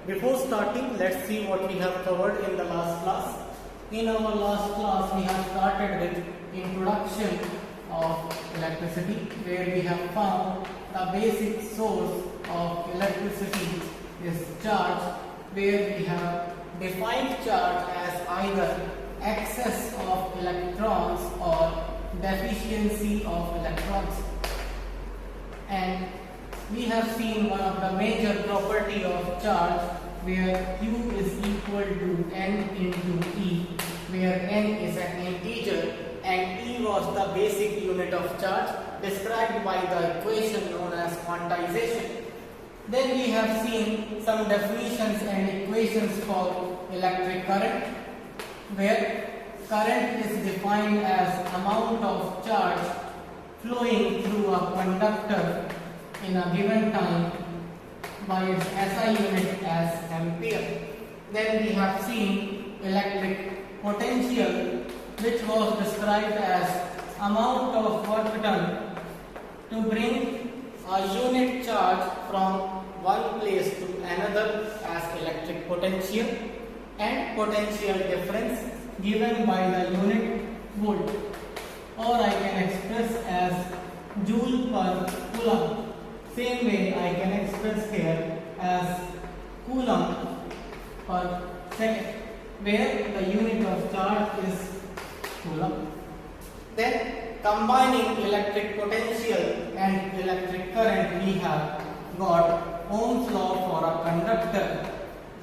Before starting, let's see what we have covered in the last class. In our last class, we have started with introduction of electricity, where we have found the basic source of electricity is charge, where we have defined charge as either excess of electrons or deficiency of electrons. And we have seen one of the major property of charge, where Q is equal to N into E, where N is an integer and E was the basic unit of charge described by the equation known as quantization. Then we have seen some definitions and equations for electric current, where current is defined as amount of charge flowing through a conductor in a given time by its SI unit as ampere. Then we have seen electric potential, which was described as amount of work done to bring a unit charge from one place to another as electric potential, and potential difference given by the unit volt, or I can express as joule per coulomb. Same way I can express here as coulomb per second, where the unit of charge is coulomb. Then combining electric potential and electric current, we have got Ohm's law for a conductor,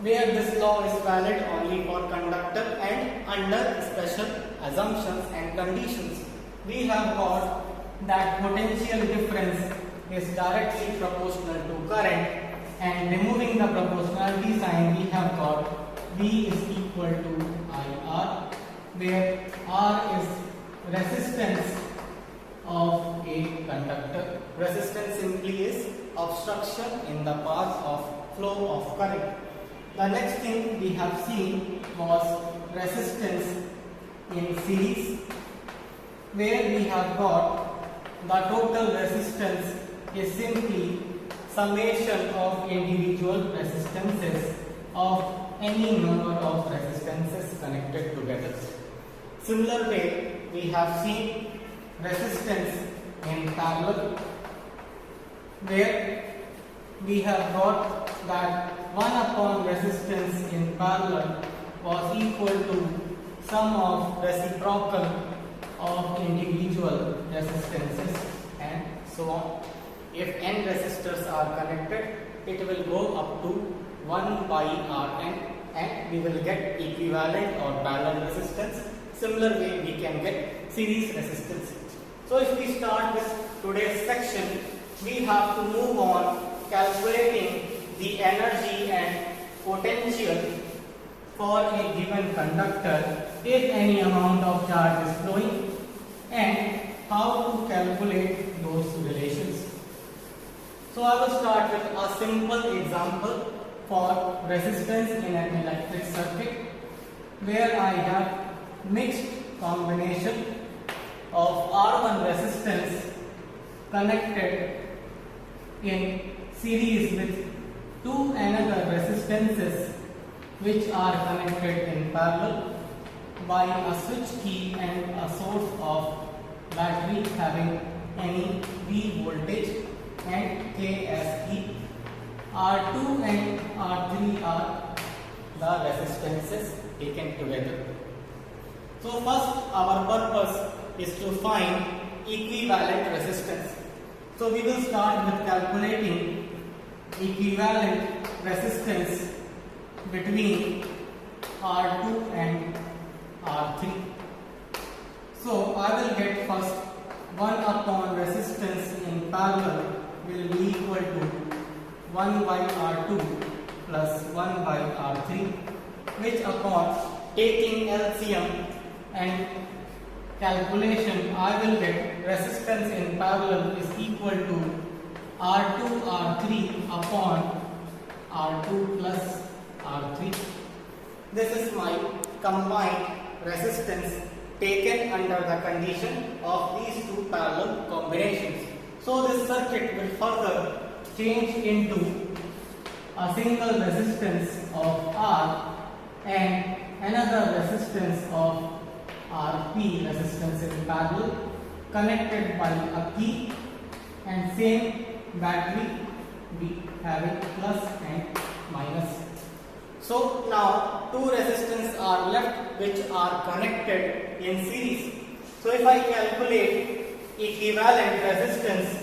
where this law is valid only for conductor and under special assumptions and conditions. We have got that potential difference is directly proportional to current, and removing the proportionality sign, we have got V is equal to IR, where R is resistance of a conductor. Resistance simply is obstruction in the path of flow of current. The next thing we have seen was resistance in series, where we have got the total resistance is simply summation of individual resistances of any number of resistances connected together. Similar way, we have seen resistance in parallel, where we have got that 1 upon resistance in parallel was equal to sum of reciprocal of individual resistances, and so on. If n resistors are connected, it will go up to 1 by Rn, and we will get equivalent or parallel resistance. Similar way we can get series resistance. So if we start with today's section, we have to move on calculating the energy and potential for a given conductor if any amount of charge is flowing, and how to calculate those relations. So I will start with a simple example for resistance in an electric circuit, where I have mixed combination of R1 resistance connected in series with two another resistances which are connected in parallel by a switch key and a source of battery having any V voltage and K as E. R2 and R3 are the resistances taken together. So first, our purpose is to find equivalent resistance. So we will start with calculating equivalent resistance between R2 and R3. So I will get first 1 upon resistance in parallel will be equal to 1 by R2 plus 1 by R3, which upon taking LCM and calculation, I will get resistance in parallel is equal to R2 R3 upon R2 plus R3. This is my combined resistance taken under the condition of these two parallel combinations. So this circuit will further change into a single resistance of R and another resistance of Rp, resistance in parallel, connected by a key, and same battery B having plus and minus. So now two resistors are left which are connected in series. So if I calculate equivalent resistance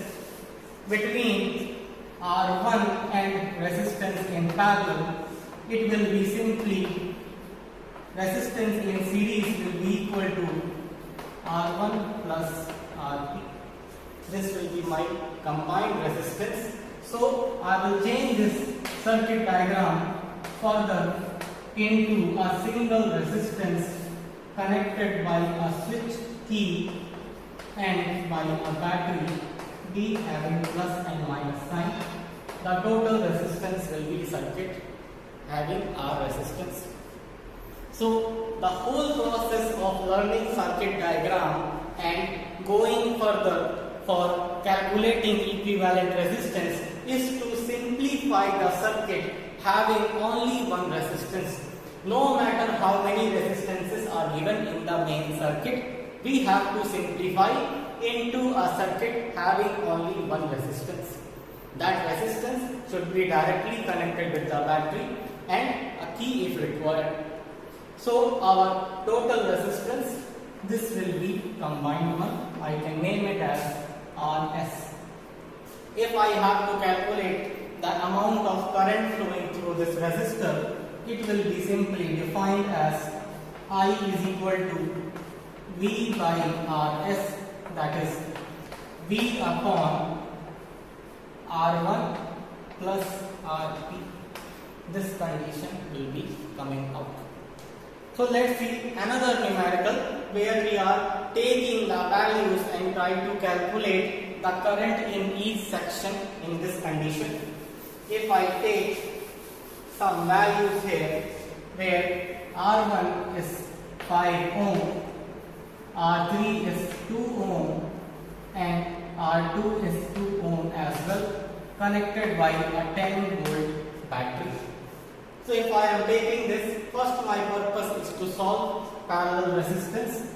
between R1 and resistance in parallel, it will be simply resistance in series will be equal to R1 plus Rp. This will be my combined resistance. So I will change this circuit diagram further into a single resistance connected by a switch key and by a battery B having plus and minus sign. The total resistance will be circuit having R resistance. So the whole process of learning circuit diagram and going further for calculating equivalent resistance is to simplify the circuit having only one resistance. No matter how many resistances are given in the main circuit, we have to simplify into a circuit having only one resistance. That resistance should be directly connected with the battery and a key if required. So our total resistance, this will be combined one. I can name it as RS. If I have to calculate the amount of current flowing through this resistor, it will be simply defined as I is equal to V by RS, that is V upon R1 plus Rp. This condition will be coming out. So let's see another numerical where we are taking the values and try to calculate the current in each section in this condition. If I take some values here where R1 is 5 ohm, R3 is 2 ohm and R2 is 2 ohm as well, connected by a 10 volt battery. So if I am taking this, first my purpose is to solve parallel resistance.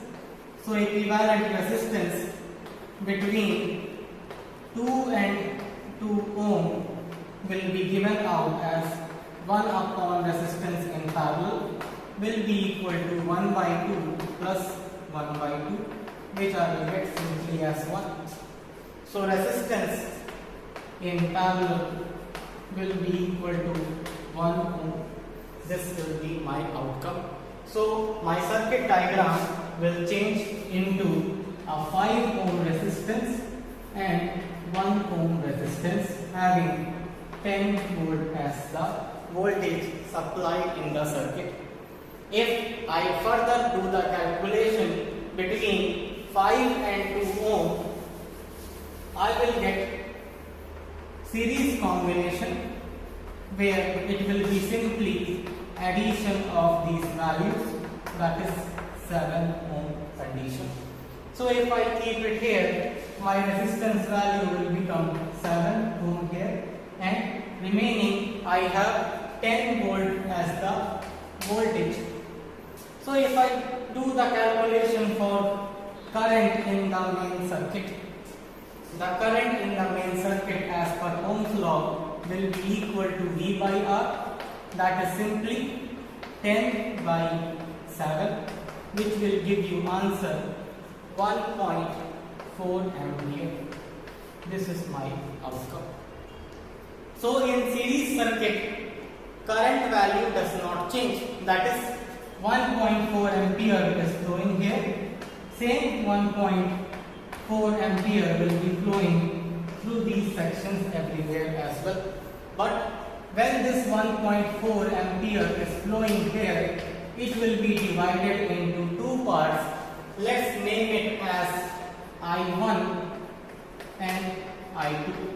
So equivalent resistance between 2 and 2 ohm will be given out as 1 upon resistance in parallel will be equal to 1 by 2 plus 1 by 2, which I will get simply as 1. So resistance in parallel will be equal to 1 ohm. This will be my outcome. So my circuit diagram will change into a 5 ohm resistance and 1 ohm resistance having 10 volt as the voltage supplied in the circuit. If I further do the calculation between 5 and 2 ohm, I will get series combination where it will be simply addition of these values, that is 7 ohm condition. So if I keep it here, my resistance value will become 7 ohm here and remaining I have 10 volt as the voltage. So if I do the calculation for current in the main circuit, the current in the main circuit as per Ohm's law will be equal to V by R, that is simply 10 by 7, which will give you answer 1.4 ampere. This is my outcome. So in series circuit, current value does not change, that is 1.4 ampere is flowing here, same 1.4 ampere will be flowing through these sections everywhere as well. But when this 1.4 ampere is flowing here, it will be divided into two parts. Let's name it as I1 and I2.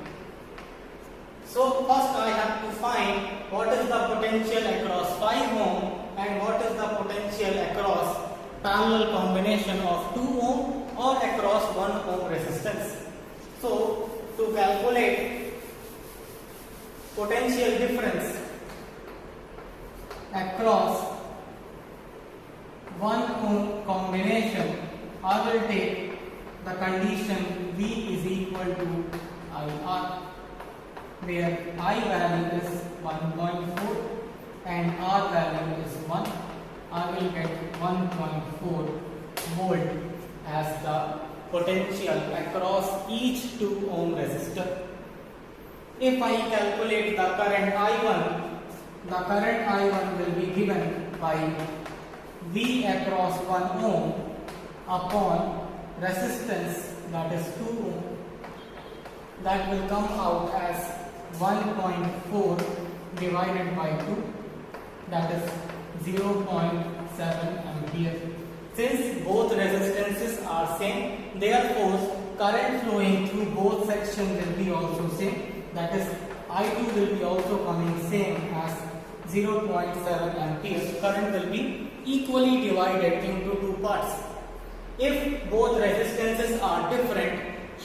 So first I have to find what is the potential across 5 ohm and what is the potential across parallel combination of 2 ohm or across 1 ohm resistance. So to calculate potential difference across 1 ohm combination, I will take the condition V is equal to IR, where I value is 1.4 and R value is 1. I will get 1.4 volt as the potential across each 2 ohm resistor. If I calculate the current I1, the current I1 will be given by V across 1 ohm upon resistance, that is 2 ohm. That will come out as 1.4 divided by 2, that is 0.7 ampere. Since both resistances are same, therefore current flowing through both sections will be also same, that is I2 will be also coming same as 0.7 ampere. Current will be equally divided into 2 parts. If both resistances are different,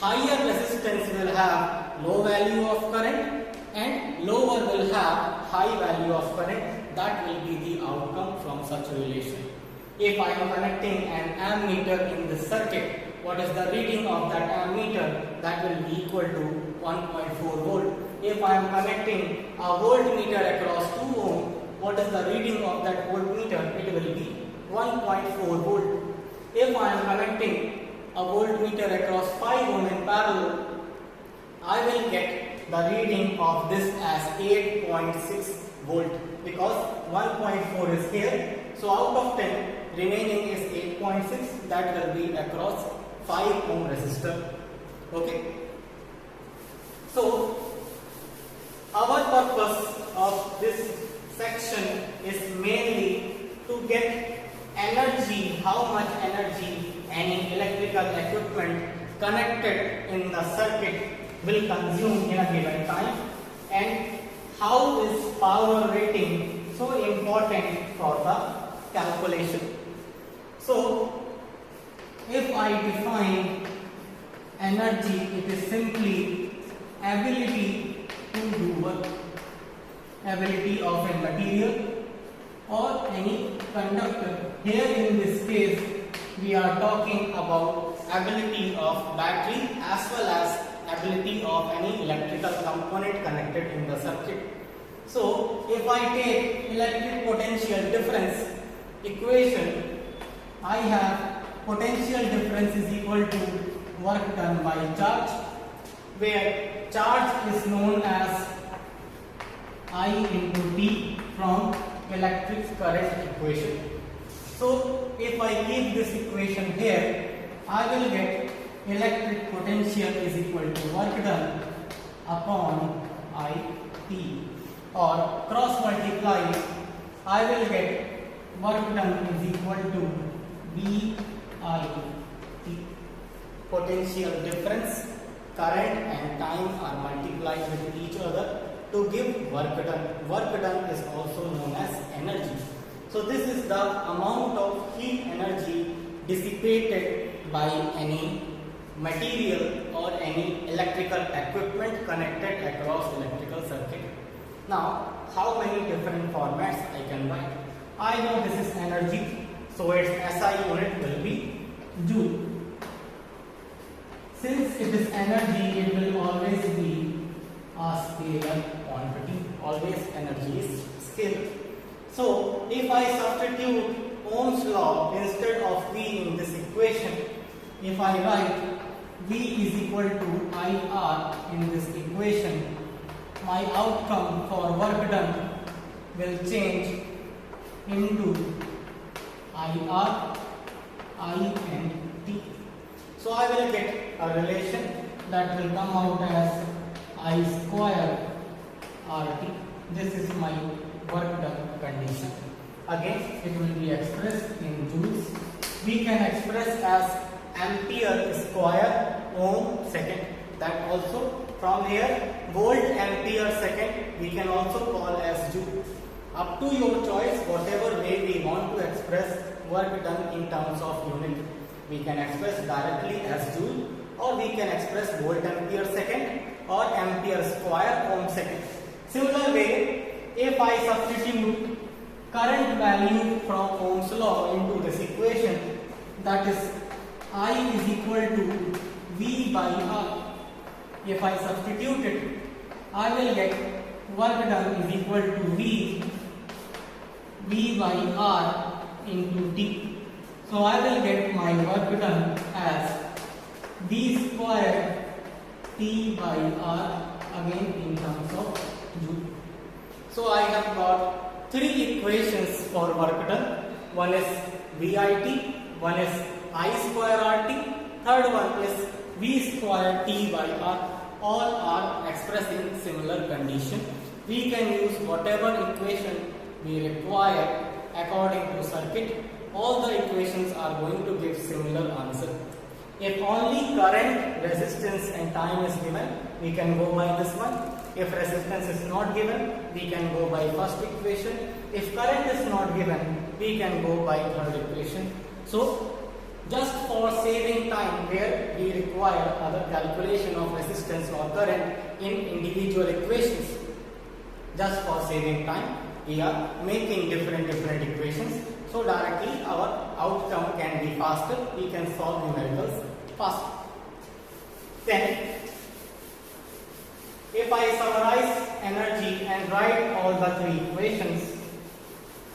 higher resistance will have low value of current and lower will have high value of current. That will be the outcome from such a relation. If I am connecting an ammeter in this circuit, what is the reading of that ammeter? That will be equal to 1.4 volt. If I am connecting a voltmeter across 2 ohm, what is the reading of that voltmeter? It will be 1.4 volt. If I am connecting a voltmeter across 5 ohm in parallel, I will get the reading of this as 8.6 volt, because 1.4 is here. So out of 10, remaining is 8.6, that will be across 5 ohm resistor. Okay. So our purpose of this section is mainly to get energy, how much energy any electrical equipment connected in the circuit will consume in a given time, and how is power rating so important for the calculation. So if I define energy, it is simply ability to do work, ability of a material or any conductor. Here in this case we are talking about ability of battery as well as ability of any electrical component connected in the circuit. So if I take electric potential difference equation, I have potential difference is equal to work done by charge, where charge is known as I into T from electric current equation. So if I keep this equation here, I will get electric potential is equal to work done upon IT, or cross multiply, I will get work done is equal to BIT. Potential difference, current and time are multiplied with each other to give work done. Work done is also known as energy. So this is the amount of heat energy dissipated by any material or any electrical equipment connected across electrical circuit. Now, how many different formats I can write? I know this is energy, so its SI unit will be joule. Since it is energy, it will always be a scalar quantity. Always energy is scalar. So if I substitute Ohm's law instead of V in this equation, if I write V is equal to IR in this equation, my outcome for work done will change into IR, I and T. So I will get a relation that will come out as I square RT. This is my work done condition. Again, it will be expressed in joules. We can express as ampere square ohm second. That also from here volt ampere second we can also call as joule. Up to your choice, whatever way we want to express work done in terms of unit. We can express directly as joule, or we can express volt ampere second or ampere square ohm second. Similar way, if I substitute current value from Ohm's law into this equation, that is I is equal to V by R. If I substitute it, I will get work done is equal to V by R into T. So I will get my work done as V square T by R, again in terms of Joule. So I have got three equations for work done. One is VIT, one is I square RT, third one is V square T by R. All are expressing similar condition. We can use whatever equation we require according to circuit. All the equations are going to give similar answer. If only current, resistance and time is given, we can go by this one. If resistance is not given, we can go by first equation. If current is not given, we can go by third equation. So just for saving time where we require other calculation of resistance or current in individual equations, just for saving time, we are making different equations. So directly our outcome can be faster. We can solve numericals faster. Then, if I summarize energy and write all the three equations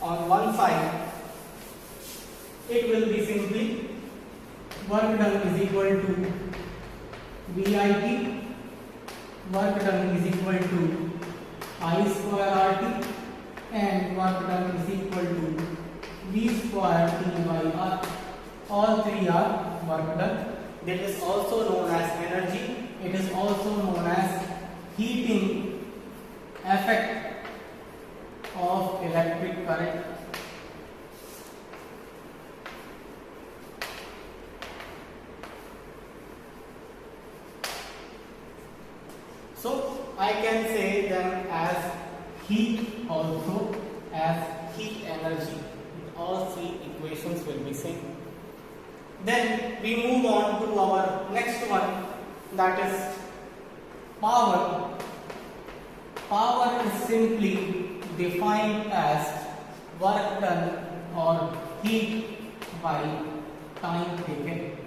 on one side, it will be simply work done is equal to VIT, work done is equal to I square RT, and work done is equal to V square T by R. All three are work done. That is also known as energy. It is also known as heating effect of electric current. So I can say them as heat also as heat energy. All three equations will be same. Then we move on to our next one, that is power. Power is simply defined as work done or heat by time taken.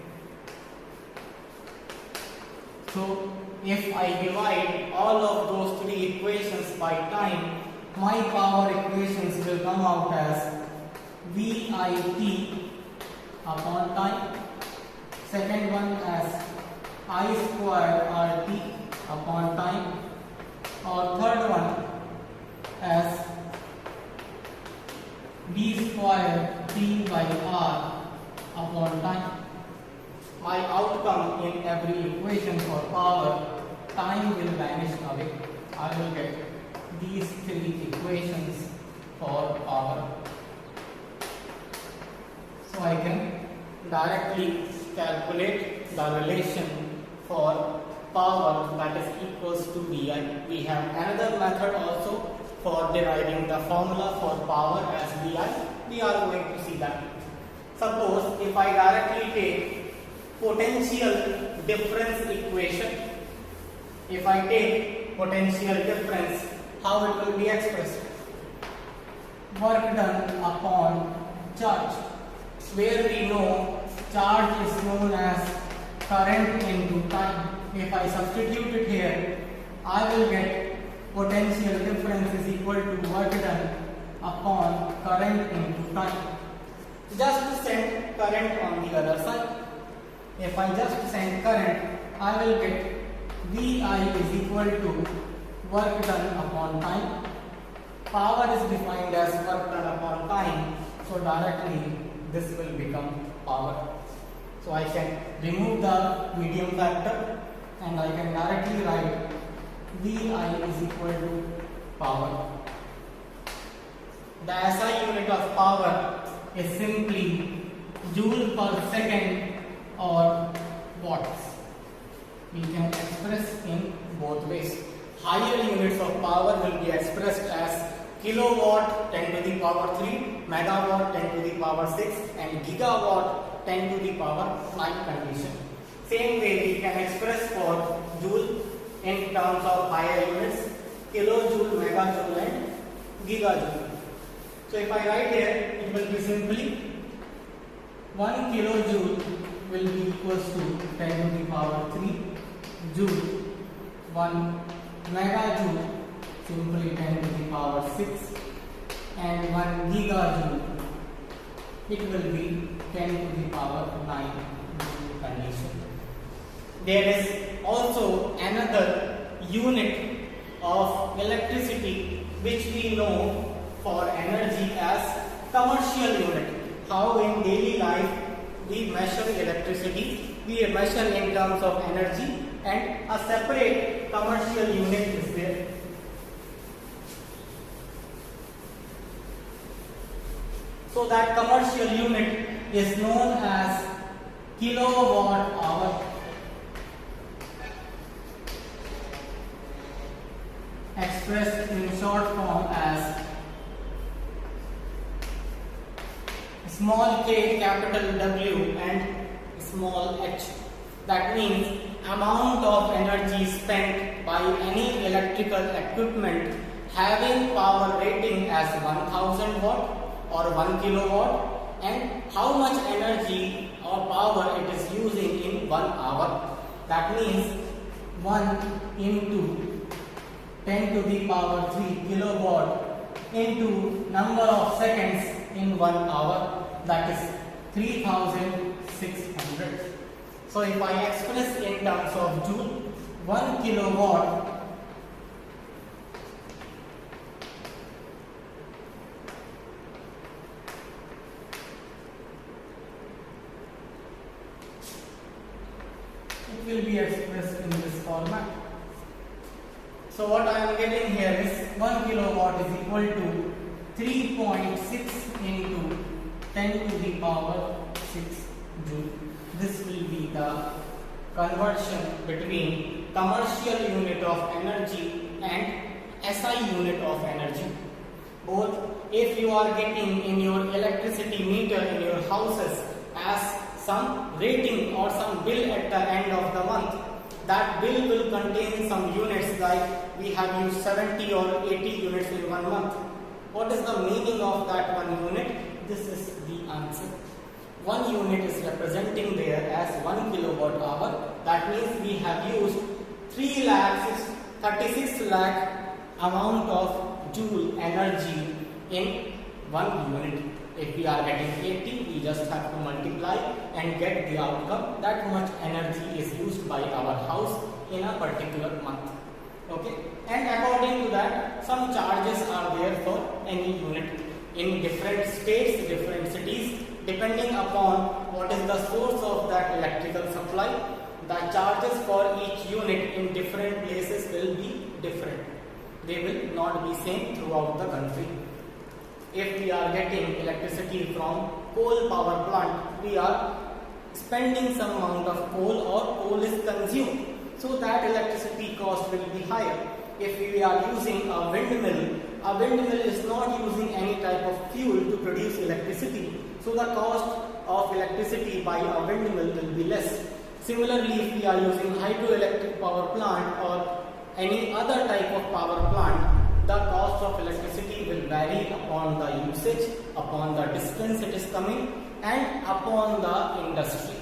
So if I divide all of those three equations by time, my power equations will come out as VIT upon time, second one as I square RT upon time, or third one as V square T by R upon time. My outcome in every equation for power, time will vanish away. I will get these three equations for power. So I can directly calculate the relation for power, that is equals to VI. We have another method also for deriving the formula for power as VI. We are going to see that. Suppose if I directly take potential difference equation, if I take potential difference, how it will be expressed? Work done upon charge, where we know charge is known as current into time. If I substitute it here, I will get potential difference is equal to work done upon current into time. Just send current on the other side. If I just send current, I will get VI is equal to work done upon time. Power is defined as work done upon time, so directly this will become power. So I can remove the medium factor and I can directly write VI is equal to power. The SI unit of power is simply joule per second or watts. We can express in both ways. Higher units of power will be expressed as kilowatt 10 to the power 3, megawatt 10 to the power 6 and gigawatt 10 to the power 9 condition. Same way we can express for joule in terms of higher units. kilojoule, megajoule and gigajoule. So if I write here, it will be simply 1 kilojoule will be equals to 10 to the power 3 joule. 1 megajoule simply 10 to the power 6, and 1 gigajoule it will be 10 to the power 9 condition. There is also another unit of electricity which we know for energy as commercial unit. How in daily life we measure electricity, we measure in terms of energy, and a separate commercial unit is there. So that commercial unit is known as kilowatt hour. Expressed in short form as small k capital W and small h. That means amount of energy spent by any electrical equipment having power rating as 1000 watt or 1 kilowatt, and how much energy or power it is using in 1 hour. That means 1 into 10 to the power 3 kilowatt into number of seconds in 1 hour, that is 3600. So if I express in terms of joule, 1 kilowatt it will be expressed in this format. So what I am getting here is 1 kilowatt is equal to 3.6 into 10 to the power 6 joule. This will be the conversion between commercial unit of energy and SI unit of energy. Both, if you are getting in your electricity meter in your houses as some rating or some bill at the end of the month, that bill will contain some units, like we have used 70 or 80 units in 1 month. What is the meaning of that 1 unit? This is the answer. 1 unit is representing there as 1 kilowatt hour. That means we have used 36 lakh amount of joule energy in 1 unit. If we are getting 80, we just have to multiply and get the outcome. That much energy is used by our house in a particular month. Okay, and according to that, some charges are there for any unit in different states, different cities, depending upon what is the source of that electrical supply. The charges for each unit in different places will be different. They will not be same throughout the country. If we are getting electricity from coal power plant, we are spending some amount of coal, or coal is consumed, so that electricity cost will be higher. If we are using a windmill is not using any type of fuel to produce electricity, so the cost of electricity by a windmill will be less. Similarly, if we are using hydroelectric power plant or any other type of power plant, the cost of electricity will vary upon the usage, upon the distance it is coming, and upon the industry.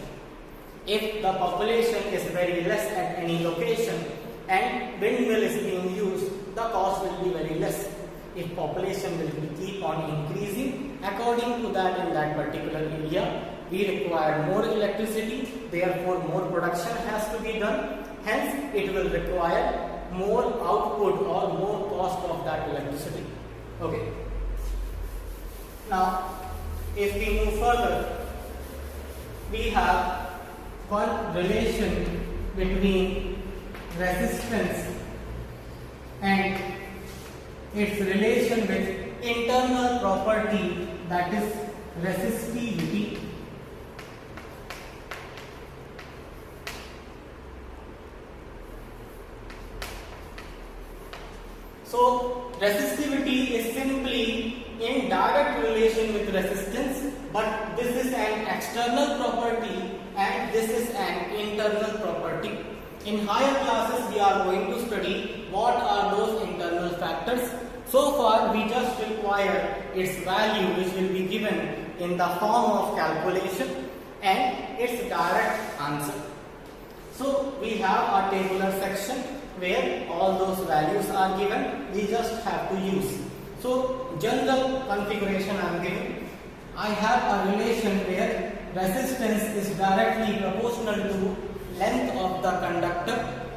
If the population is very less at any location and windmill is being used, the cost will be very less. If population will keep on increasing, according to that in that particular area, we require more electricity, therefore more production has to be done, hence it will require more output or more cost of that electricity. Okay. Now, if we move further, we have one relation between resistance and its relation with internal property, that is resistivity. So resistivity is simply in direct relation with resistance, but this is an external property and this is an internal property. In higher classes we are going to study what are those internal factors. So far we just require its value, which will be given in the form of calculation, and its direct answer. So we have a tabular section where all those values are given. We just have to use. So general configuration I am giving. I have a relation where resistance is directly proportional to length of the conductor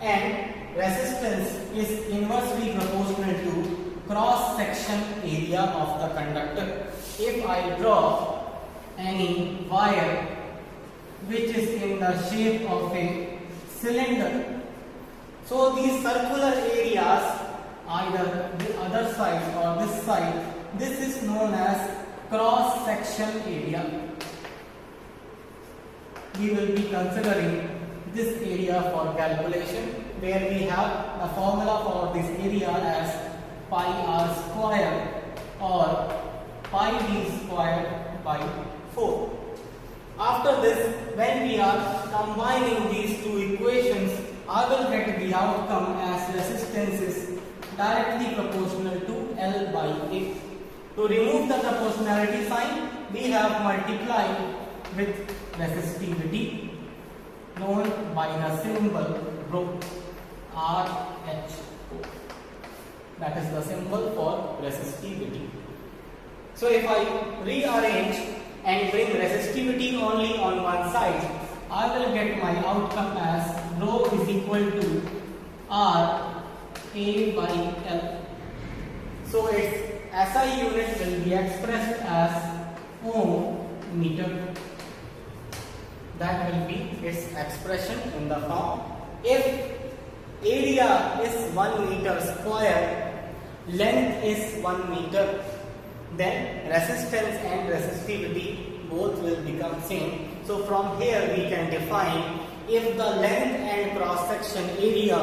and resistance is inversely proportional to cross section area of the conductor. If I draw any wire which is in the shape of a cylinder, so these circular areas, either the other side or this side, this is known as cross section area. We will be considering this area for calculation, where we have the formula for this area as pi r square or pi d square by 4. After this, when we are combining these two equations, I will get the outcome as resistance is directly proportional to L by A. To remove the proportionality sign, we have multiplied with resistivity known by the symbol rho, RHO. That is the symbol for resistivity. So if I rearrange and bring resistivity only on one side, I will get my outcome as rho is equal to R A by L. So its SI unit will be expressed as ohm meter. That will be its expression in the form. If area is 1 meter square, length is 1 meter, then resistance and resistivity both will become same. So from here we can define, if the length and cross section area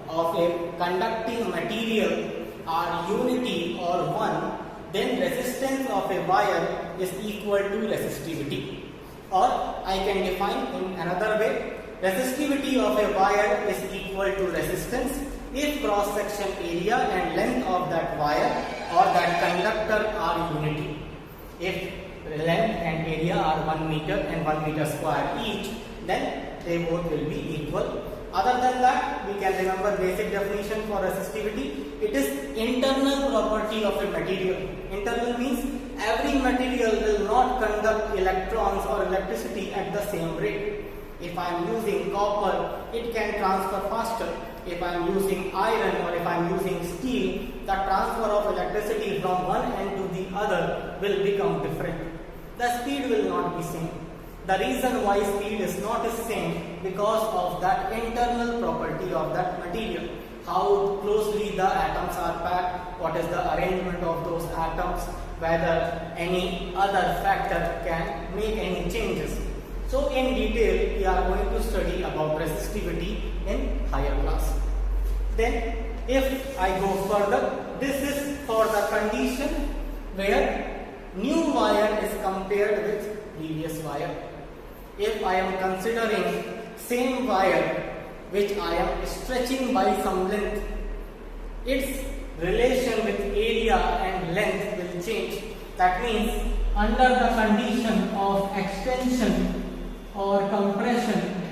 of a conducting material are unity or 1, then resistance of a wire is equal to resistivity. Or I can define in another way, resistivity of a wire is equal to resistance if cross section area and length of that wire or that conductor are unity. If length and area are 1 meter and 1 meter square each, then they both will be equal. Other than that, we can remember basic definition for resistivity. It is internal property of a material. Internal means every material will not conduct electrons or electricity at the same rate. If I am using copper, it can transfer faster. If I am using iron or if I am using steel, the transfer of electricity from one end to the other will become different. The speed will not be same. The reason why speed is not the same because of that internal property of that material. How closely the atoms are packed, what is the arrangement of those atoms, whether any other factor can make any changes. So in detail we are going to study about resistivity in higher class. Then if I go further, this is for the condition where new wire is compared with previous wire. If I am considering same wire which I am stretching by some length, its relation with area and length will change. That means under the condition of extension or compression,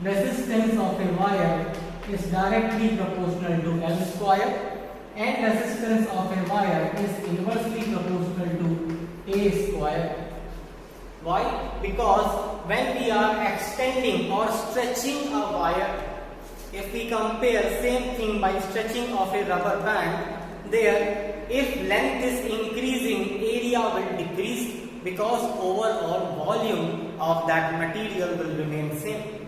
resistance of a wire is directly proportional to L square and resistance of a wire is inversely proportional to A square. Why? Because when we are extending or stretching a wire, if we compare same thing by stretching of a rubber band, there if length is increasing, area will decrease because overall volume of that material will remain same.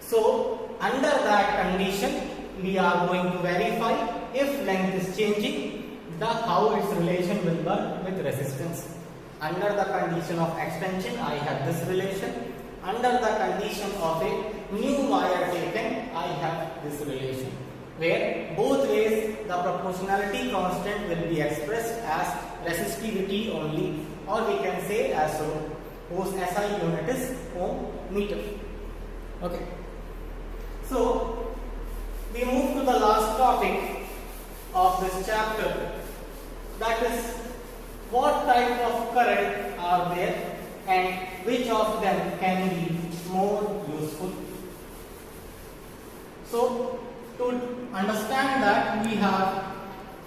So under that condition, we are going to verify if length is changing, how its relation will work with resistance. Under the condition of extension, I have this relation. Under the condition of a new wire taken, I have this relation, where both ways the proportionality constant will be expressed as resistivity only, or we can say as so, whose SI unit is ohm meter. Okay. So we move to the last topic of this chapter, that is what type of current are there and which of them can be more useful. So to understand that, we have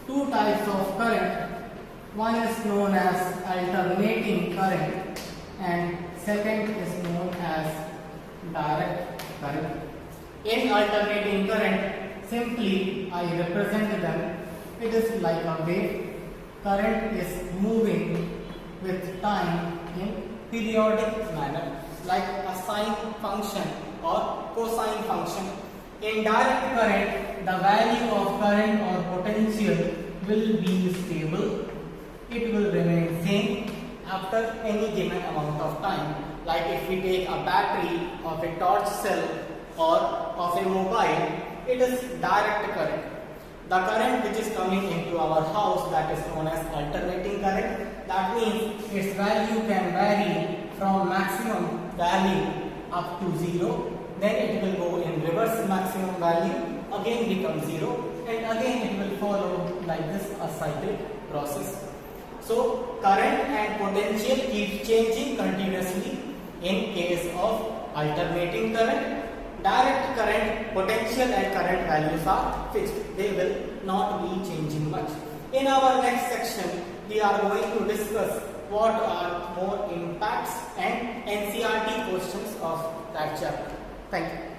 two types of current. One is known as alternating current and second is known as direct current. In alternating current, simply I represent them. It is like a wave. Current is moving with time in periodic manner, like a sine function or cosine function. In direct current, the value of current or potential will be stable. It will remain same after any given amount of time. Like if we take a battery of a torch cell or of a mobile, it is direct current. The current which is coming into our house, that is known as alternating current. That means its value can vary from maximum value up to 0. Then it will go in reverse maximum value, again become 0, and again it will follow like this, a cyclic process. So current and potential keep changing continuously in case of alternating current. Direct current, potential and current values are fixed. They will not be changing much. In our next section, we are going to discuss what are more impacts and NCERT questions of that chapter. Thank you.